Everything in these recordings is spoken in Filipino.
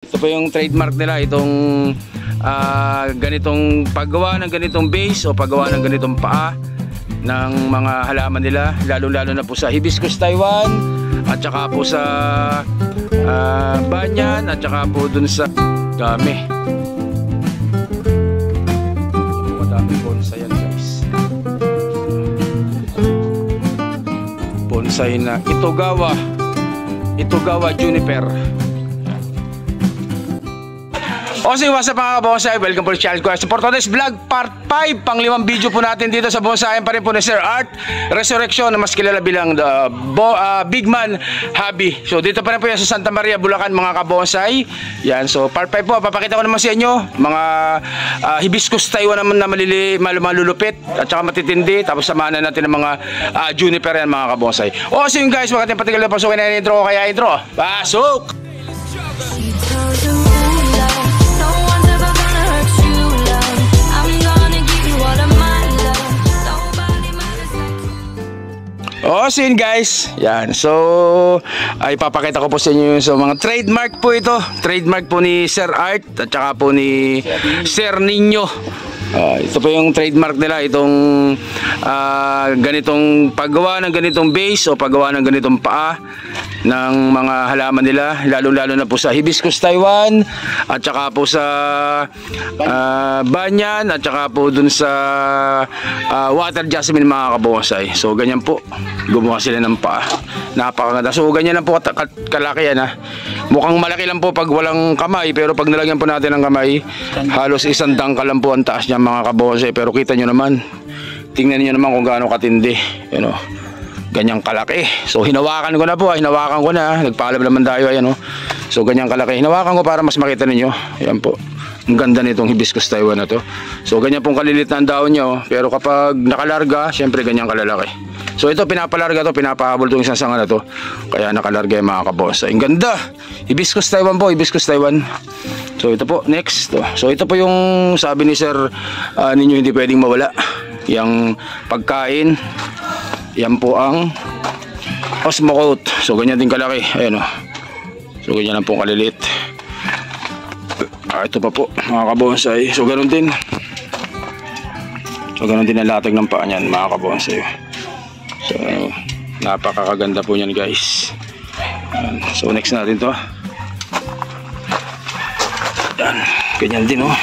Ito po yung trademark nila, itong ganitong paggawa ng ganitong base o paggawa ng ganitong paa ng mga halaman nila, lalo na po sa Hibiscus Taiwan at saka po sa banyan at saka po dun sa dami. Madami bonsai yan guys. Bonsai na Itogawa Juniper. O sige, what's up mga kabonsai? Welcome po to channel ko. For today's vlog, part 5, pang-5 video po natin dito sa bonsayan pa rin po ni Sir Art Resurrection, na mas kilala bilang the Big Man Hobby. So dito pa rin po yan sa Santa Maria, Bulacan mga kabonsai. Yan, so part 5 po, papakita ko naman sa inyo mga Hibiscus Taiwan naman na malulupit at saka matitindi. Tapos samahan na natin ng mga juniper yan mga kabonsai. O sige guys, wag natin patigal na pasukin na yung intro ko, kaya intro, pasok! So yun guys, yan. So ay papakita ko po sa inyo sa mga trademark po ito. Trademark po ni Sir Art at saka po ni Sir Nino. Ito po yung trademark nila, itong ganitong paggawa ng ganitong base o paggawa ng ganitong paa ng mga halaman nila, lalo na po sa Hibiscus Taiwan at saka po sa banyan at saka po dun sa water jasmine mga kabonsai. So ganyan po gumawa sila ng paa, napakaganda. So ganyan lang po kalaki yan ha. Mukhang malaki lang po pag walang kamay, pero pag nilagyan po natin ng kamay, halos isang dangkal lang po ang taas niya mga kabonsai. Pero kita nyo naman, tingnan nyo naman kung gaano katindi, you know, ganyang kalaki. So hinawakan ko na, nagpaalam naman tayo, ayan o. So ganyang kalaki, hinawakan ko para mas makita ninyo. Ayan po, ang ganda nitong Hibiscus Taiwan na to. So ganyan pong kalilit na ang daon nyo, pero kapag nakalarga, syempre ganyang kalalaki. So ito pinapalarga to, pinapahabol itong isang sanga na to, kaya nakalarga yung mga kabonsai. Ang ganda, Hibiscus Taiwan po, Hibiscus Taiwan. So ito po, next to. So ito po yung sabi ni Sir ninyo, hindi pwedeng mawala yung pagkain. Yan po ang Osmocote. So ganyan din kalaki, ayan o. So ganyan lang po kaliliit. Ito pa po mga kabonsai. So ganun din. So ganun din ang latag ng paa niyan mga kabonsai. So napakakaganda po niyan guys. Ayan. So next natin to. Ayan. Ganyan din oh.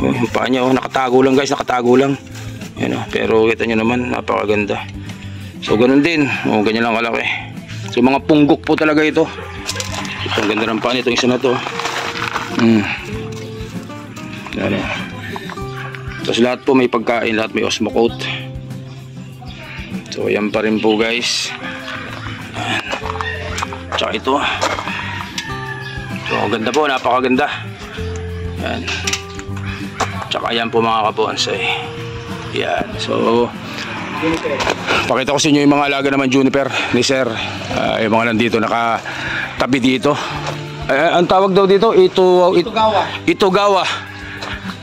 Yung paa niya oh, nakatago lang guys, nakatago lang. Ayan oh. Pero kita nyo naman, napakaganda. So ganun din, oh, ganyan lang kalaki. So mga punggok po talaga ito. Ito ang ganda ng paa nito, isa na to. Ayan oh. Tapos lahat po may pagkain, lahat may Osmocote. So ayan pa rin po guys. Ayan. Tsaka ito. So ang ganda po, napakaganda. Ayan. Tsaka ayan po mga kabonsai. Yan. So pakita ko sa inyo yung mga alaga naman juniper ni Sir. Yung mga nandito nakatabi dito. Ang tawag daw dito Itogawa.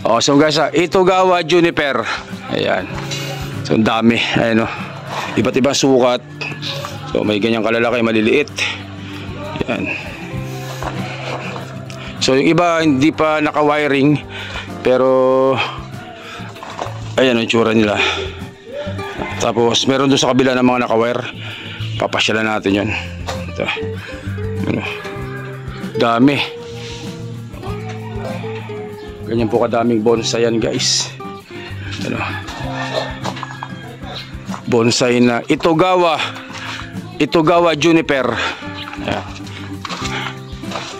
Oh, so guys, Itogawa Juniper. Ayan. So ang dami. Ayan oh. Iba't ibang sukat. So may ganyang kalalaki, maliliit. Ayan. So yung iba hindi pa naka-wiring, pero ayan ang itsura nila. Tapos meron doon sa kabila ng mga naka-wire. Papasyalan natin yun. Ito. Ano? Dami. Ganyan po kadaming bonsai yan guys. Ano? Bonsai na Itogawa Juniper. Ayan.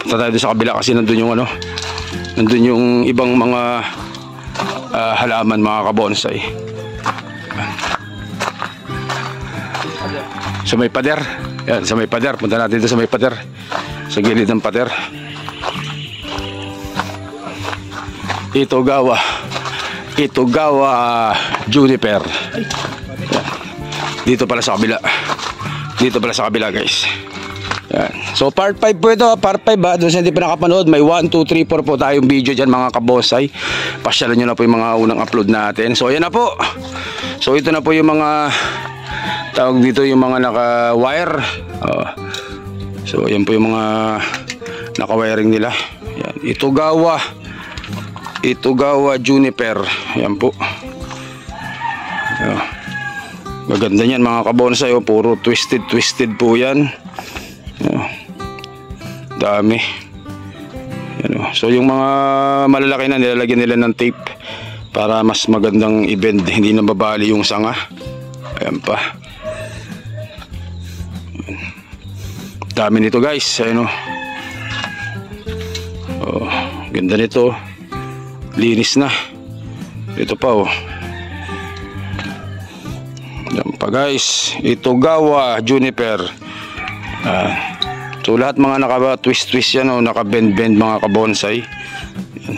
Punta tayo doon sa kabila kasi nandun yung ano, nandun yung ibang mga halaman mga kabonsai. Sa may pader. Yan, sa may pader. Punta natin dito sa may pader. Sa gilid ng pader. Itogawa Juniper. Yan. Dito pala sa kabila. Dito pala sa kabila guys. Yan. So part 5 po ito, part 5 ha. Doon sa hindi pa nakapanood, may 1, 2, 3, 4 po tayong video dyan mga kabonsai. Pasyalan nyo na po yung mga unang upload natin. So ayan na po. So ito na po yung mga tawag dito, yung mga naka-wire. So ayan po yung mga naka-wiring nila. Yan, Itogawa Juniper. Yan po. Yan. Maganda yan mga kabonsai, puro twisted po yan. Yan. Dami. Yan. So yung mga malalaki na nilalagyan nila ng tape para mas magandang i-bend, hindi na babali yung sanga. Ayan pa. Dami nito guys. Ayan, oh, ganda nito. Linis na. Ito pa oh. Yan pa guys, Itogawa Juniper. So lahat mga naka-twist yan, oh, naka-bend mga kabonsai. Yan.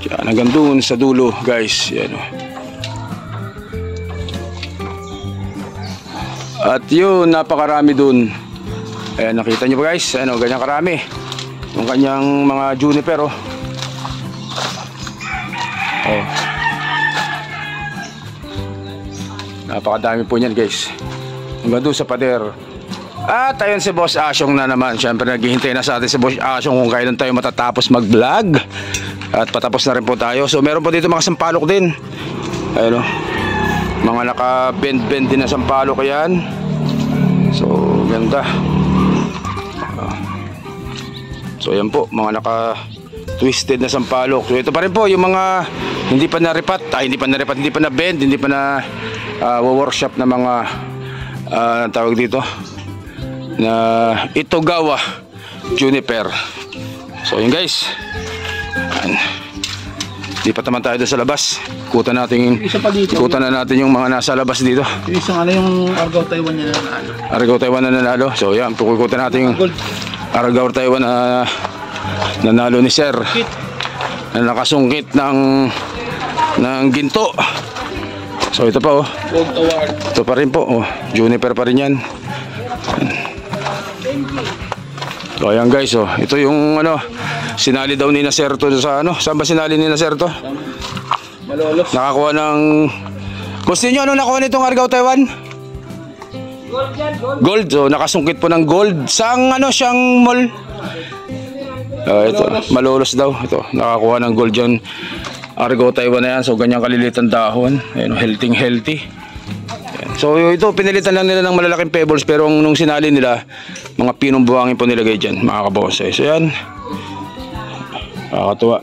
Yan, hanggang doon sa dulo guys. Yan, oh. At yun, napakarami dun. Ayan, nakita nyo ba guys? Ano, ganyan karami yung kanyang mga Juniper, oh. Oh. Napakadami po niyan guys. Hanggang doon sa pader. At ayun si Boss Asyong na naman. Siyempre naghihintay na sa atin si Boss Asyong kung kailan tayo matatapos mag-vlog. At patapos na rin po tayo. So meron po dito mga sampalok din. Ayun, oh. Mga naka-bend din na sampalok yan. So ganda. So ayan po, mga naka-twisted na sampalok. So ito pa rin po yung mga hindi pa na-repat, hindi pa na-bend, hindi pa na workshop na mga tawag dito na Itogawa Juniper. So yun guys. Lipat naman tayo doon sa labas. Kutan na natin yung mga nasa labas dito. Yung isang ano yung Argao Taiwan na nanalo. Argao Taiwan na nanalo. So yan, kukutan natin yung Argao Taiwan na nanalo ni Sir. Na nakasungkit ng ginto. So ito pa oh. Ito pa rin po oh. Juniper pa rin yan. So ayan guys oh. Ito yung ano, sinali daw ni Sir to sa ano. Saan ba sinali ni Sir to? Malolos. Nakakuha ng... Gusto nyo ano nakuha nitong Argao Taiwan? Gold yan, gold. So nakasungkit po ng gold. Sang ano, siyang mall. Ito, malolos daw. Ito, nakakuha ng gold dyan. Argao Taiwan na yan. So ganyang kalilitan dahon. Ayan, healthy. Ayan. So ito, pinilitan lang nila ng malalaking pebbles. Pero nung sinali nila, mga pinong buhangin po nilagay dyan, mga kabonsai. So yan, nakakatuwa.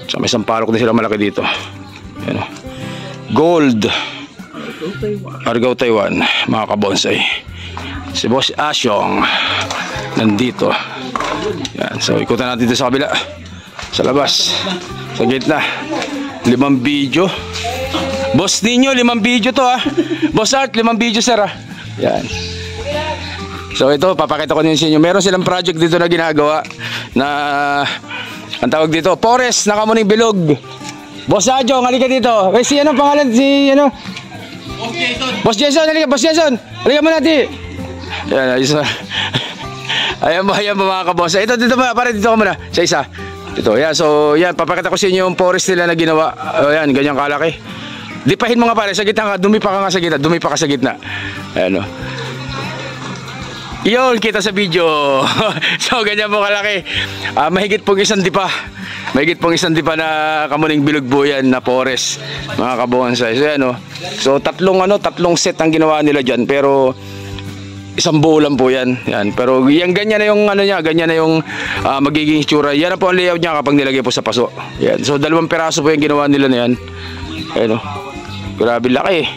So may sampalok din sila malaki dito. Ayan, gold Argao Taiwan, mga kabonsai. Si Boss Asyong nandito. Yan. So ikutan natin dito sa kabila, sa labas, sa gitna. 5 video. Boss ninyo, 5 video to ha. Boss Art, 5 video sir ha. Yan. So ito, papakita ko din sa inyo. Meron silang project dito na ginagawa na ang tawag dito, Forest na Kamuning Bilog. Boss Asyong, halika dito. Si ano pangalan? Si ano? Boss Jason, halika. Boss Jason, halika mo natin. Yan, isa. Ayan mo mga kabosa. Ito, dito ba? Para dito ka muna. Sa isa. Ito, yan. So, yan. Papakita ko sa inyo yung forest nila na ginawa. O, yan. Ganyang kalaki. Dipahin mo nga pare. Sa gitna ka. Dumi pa ka nga sa gitna. Dumi pa ka sa gitna. Ayan o. Yun, kita sa video. So, ganyan po kalaki. Mahigit pong 1 dipa. Mahigit pong 1 dipa na Kamuning Bilog po yan na forest. Mga kabonsai. So, yan o. So, tatlong set ang ginawa nila dyan. Pero, 1 buo lang po yan. Yan. Pero yan, ganyan na yung ano niya, ganyan na yung magiging itsura. Yan na po ang layout niya kapag nilagay po sa paso. Yan. So 2 piraso po yung ginawa nila na yan. Ayun o. Grabe laki eh.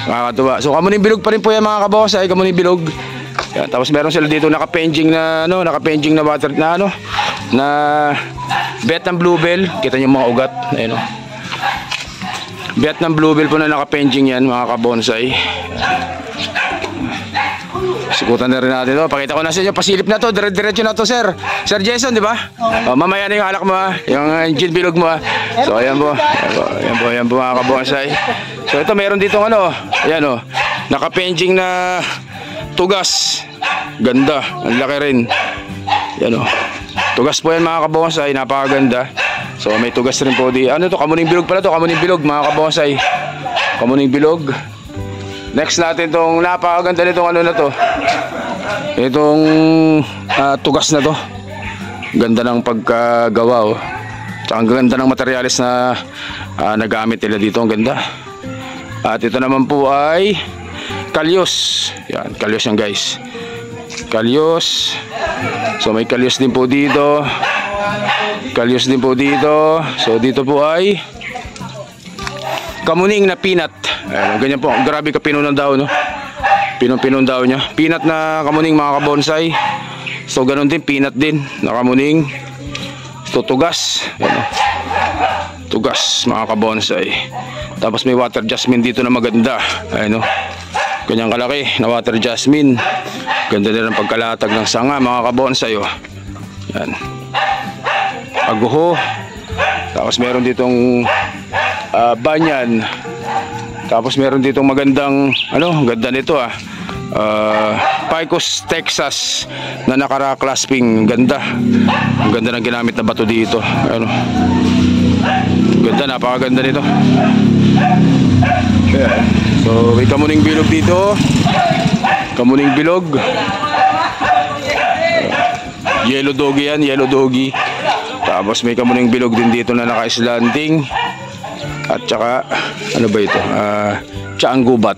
Nakakatuwa. So Kamuning Bilog pa rin po yan mga kabonsai, Kamuning Bilog. Yan. Tapos meron sila dito naka-penging na ano, naka-penging na water na ano, na Vietnam Bluebell. Kita niyo mga ugat. Ayun o. Vietnam Bluebell po na naka-penging yan mga kabonsai. Sikutan na rin natin ito. Pakita ko na sa inyo. Pasilip na to. Diretso na to, sir. Sir Jason, di ba? Mamaya na yung alak mo, ha? Yung gin bilog mo, ha? So, ayan po. Ayan po mga kabonsai. So, ito meron dito ano. Ayan o. Naka-penging na tugas. Ganda. Ang laki rin. Ayan o. Tugas po yan mga kabonsai. Napakaganda. So, may tugas rin po di. Ano to? Kamuning Bilog pala to. Kamuning Bilog mga kabonsai. Kamuning Bilog. Next natin tong napakaganda nitong ano na to. Itong tugas na to. Ganda ng pagkagawa oh. Tsaka ang ganda ng materyales na nagamit nila dito. Ang ganda. At ito naman po ay kalyos. Yan, kalyos yan guys. Kalyos. So may kalyos din po dito. Kalyos din po dito. So dito po ay kamuning na peanut. Ayan, ganyan po. Grabe ka pinunong daw, no? Pinong daw niya. Peanut na kamuning mga kabonsai. So ganun din, peanut din na kamuning. So tugas. Ayan, tugas mga kabonsai. Tapos may water jasmine dito na maganda. Ayan, no? Ganyang kalaki na water jasmine. Ganda din ang pagkalatag ng sanga mga kabonsai, oh. Yan. Aguho. Tapos meron ditong banyan. Tapos meron ditong magandang ganda nito Picos Texas na naka-clasping. Ganda. Ang ganda ng ginamit na bato dito. Ganda, napakaganda nito. Ayan. So may kamuning bilog dito. Kamuning bilog. Yellow doggy yan, yellow doggy. Tapos may kamuning bilog din dito na naka-slanting. At saka ano ba ito? Tsaang gubat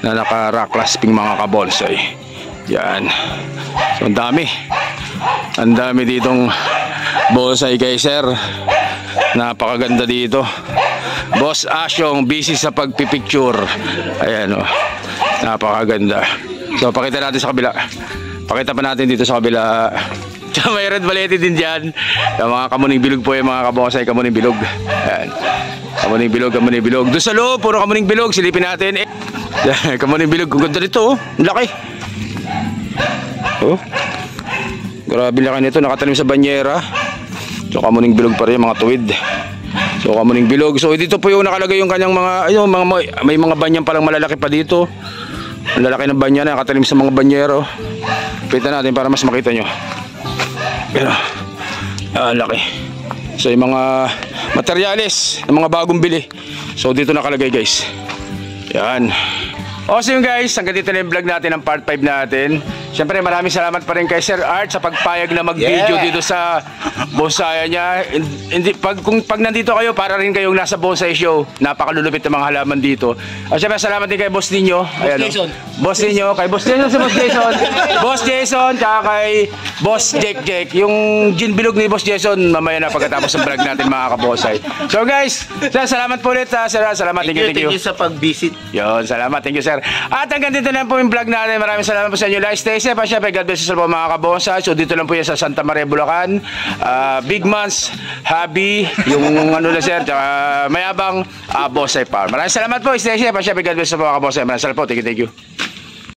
na naka-rock clasping mga kabonsai. Yan. So ang dami. Ang dami ditong bonsai kay sir. Napakaganda dito. Boss Asyong busy sa pagpipicture. Ayan oh. Napakaganda. So pakita natin sa kabila. Pakita pa natin dito sa kabila. Tsaka may red balete din dyan. Yung mga kamuning bilog po yung mga kabonsai. Kamuning bilog. Ayan. Kamuning bilog, kamuning bilog. Doon sa loob, puro kamuning bilog. Silipin natin. Kamuning bilog. Ang ganda nito, oh. Ang laki. Oh. Grabe laki nito. Nakatanim sa banyera. So kamuning bilog pa rin, mga tuwid. So kamuning bilog. So dito po yung nakalagay yung kanyang mga, may mga banyan palang malalaki pa dito. Ang lalaki ng banyan na nakatanim sa mga banyero. Pita natin para mas makita nyo. Pero, laki. So yung mga materyales ng mga bagong bili. So dito nakalagay guys. Yan. So yun guys, hanggang dito na yung vlog natin ng part 5 natin. Siyempre maraming salamat pa rin kay Sir Art sa pagpayag na mag-video dito sa bonsai niya. Pag nandito kayo, para rin kayong nasa bonsai show. Napakalulupit ng mga halaman dito. Siyempre salamat din kay Boss Ninyo. Boss Ninyo, kay Boss Jason, si Boss Jason. Boss Jason, tsaka kay Boss Jake. Yung gin bilog ni Boss Jason, mamaya na pagkatapos ng vlog natin mga kabonsai. So guys, salamat po ulit Sir Art. Salamat, thank you. Thank you sa pag-visit. Yun, salamat, thank you sir. At hanggang dito na po yung vlog natin. Maraming salamat po sa inyo. Like, stay safe. Siyempre, God bless you po mga kabonsai. So dito lang po yan sa Santa Maria, Bulacan. Big Mans, Habi, yung na sir, tsaka Mayabang, Bonsai Farm. Maraming salamat po. Stay safe. Siyempre, God bless you po mga kabonsai. Maraming salamat po. Thank you.